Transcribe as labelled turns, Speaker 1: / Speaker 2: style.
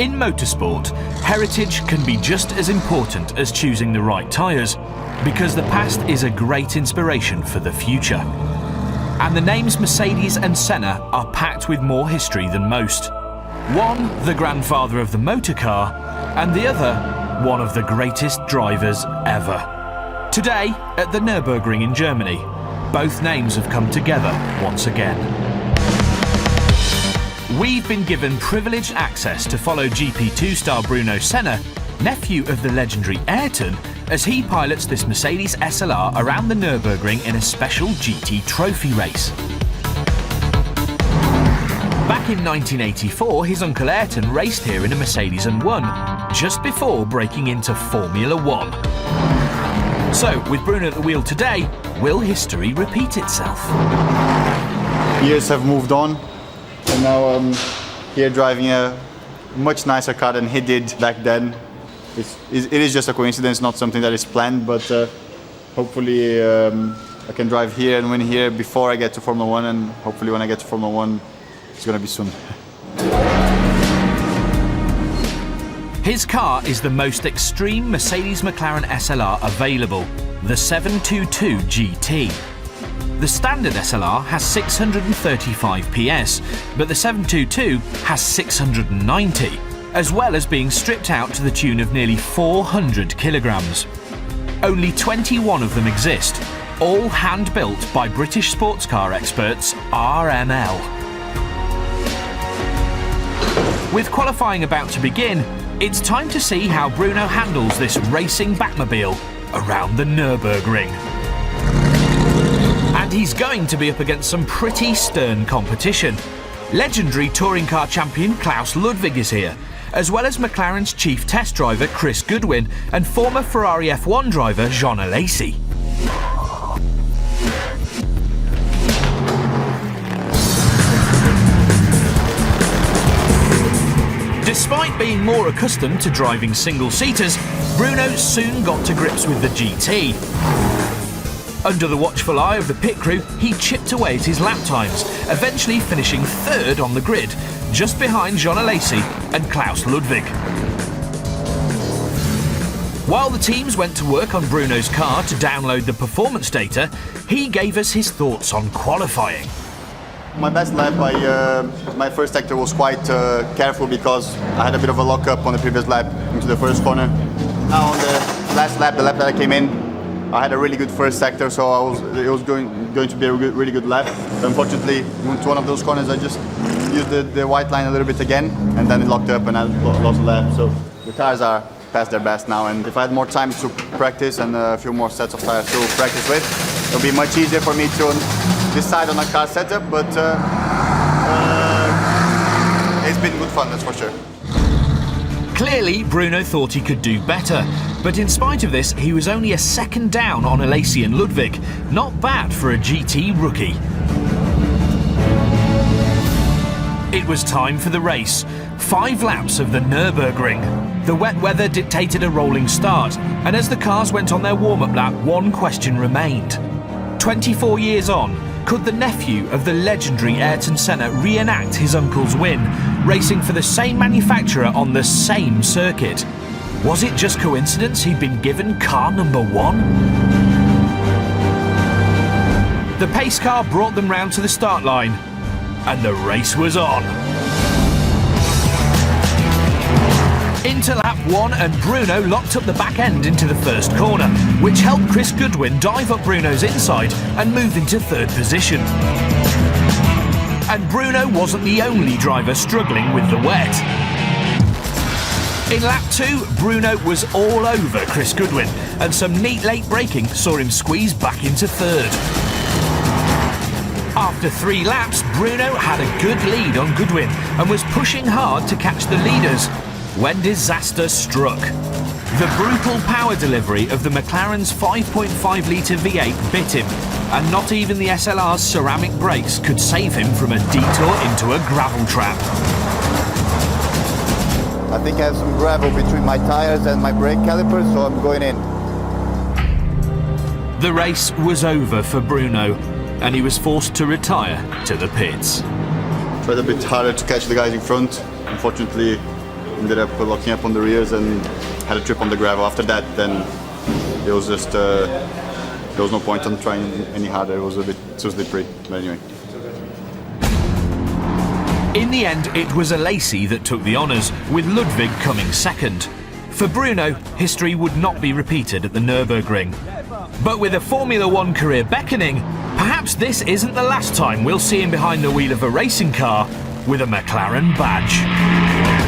Speaker 1: In motorsport, heritage can be just as important as choosing the right tyres, because the past is a great inspiration for the future. And the names Mercedes and Senna are packed with more history than most. One, the grandfather of the motor car, and the other, one of the greatest drivers ever. Today, at the Nürburgring in Germany, both names have come together once again. We've been given privileged access to follow GP2 star Bruno Senna, nephew of the legendary Ayrton, as he pilots this Mercedes SLR around the Nürburgring in a special GT trophy race. Back in 1984, his uncle Ayrton raced here in a Mercedes and won, just before breaking into Formula One. So, with Bruno at the wheel today, will history repeat itself?
Speaker 2: Years have moved on, and now I'm here driving a much nicer car than he did back then. It is just a coincidence, not something that is planned, but hopefully I can drive here and win here before I get to Formula One, and hopefully when I get to Formula One, it's going to be soon.
Speaker 1: His car is the most extreme Mercedes McLaren SLR available, the 722 GT. The standard SLR has 635 PS, but the 722 has 690, as well as being stripped out to the tune of nearly 400 kilograms. Only 21 of them exist, all hand-built by British sports car experts RML. With qualifying about to begin, it's time to see how Bruno handles this racing Batmobile around the Nürburgring. And he's going to be up against some pretty stern competition. Legendary touring car champion Klaus Ludwig is here, as well as McLaren's chief test driver Chris Goodwin and former Ferrari F1 driver Jean Alesi. Despite being more accustomed to driving single-seaters, Bruno soon got to grips with the GT. Under the watchful eye of the pit crew, he chipped away at his lap times, eventually finishing third on the grid, just behind Jean Alesi and Klaus Ludwig. While the teams went to work on Bruno's car to download the performance data, he gave us his thoughts on qualifying.
Speaker 2: My best lap, my first sector was quite careful because I had a bit of a lock-up on the previous lap into the first corner. Now on the last lap, the lap that I came in, I had a really good first sector, so it was going to be a really good lap. Unfortunately, into one of those corners, I just used the white line a little bit again, and then it locked up and I lost a lap. So the cars are past their best now, and if I had more time to practice and a few more sets of tires to practice with, it'll be much easier for me to decide on a car setup, but it's been good fun, that's for sure.
Speaker 1: Clearly, Bruno thought he could do better, but in spite of this, he was only a second down on Alesi and Ludwig. Not bad for a GT rookie. It was time for the race. 5 laps of the Nürburgring. The wet weather dictated a rolling start, and as the cars went on their warm-up lap, one question remained. 24 years on, could the nephew of the legendary Ayrton Senna reenact his uncle's win, racing for the same manufacturer on the same circuit? Was it just coincidence he'd been given car number 1? The pace car brought them round to the start line, and the race was on. Into lap 1, and Bruno locked up the back end into the first corner, which helped Chris Goodwin dive up Bruno's inside and move into third position. And Bruno wasn't the only driver struggling with the wet. In lap 2, Bruno was all over Chris Goodwin, and some neat late braking saw him squeeze back into third. After 3 laps, Bruno had a good lead on Goodwin and was pushing hard to catch the leaders, when disaster struck. The brutal power delivery of the McLaren's 5.5-litre V8 bit him, and not even the SLR's ceramic brakes could save him from a detour into a gravel trap.
Speaker 2: I think I have some gravel between my tires and my brake calipers, so I'm going in.
Speaker 1: The race was over for Bruno, and he was forced to retire to the pits.
Speaker 2: Tried a bit harder to catch the guys in front. Unfortunately, ended up locking up on the rears and had a trip on the gravel. After that, then it was just there was no point on trying any harder. It was a bit too slippery. But anyway.
Speaker 1: In the end, it was Alesi that took the honours, with Ludwig coming second. For Bruno, history would not be repeated at the Nürburgring. But with a Formula One career beckoning, perhaps this isn't the last time we'll see him behind the wheel of a racing car with a McLaren badge.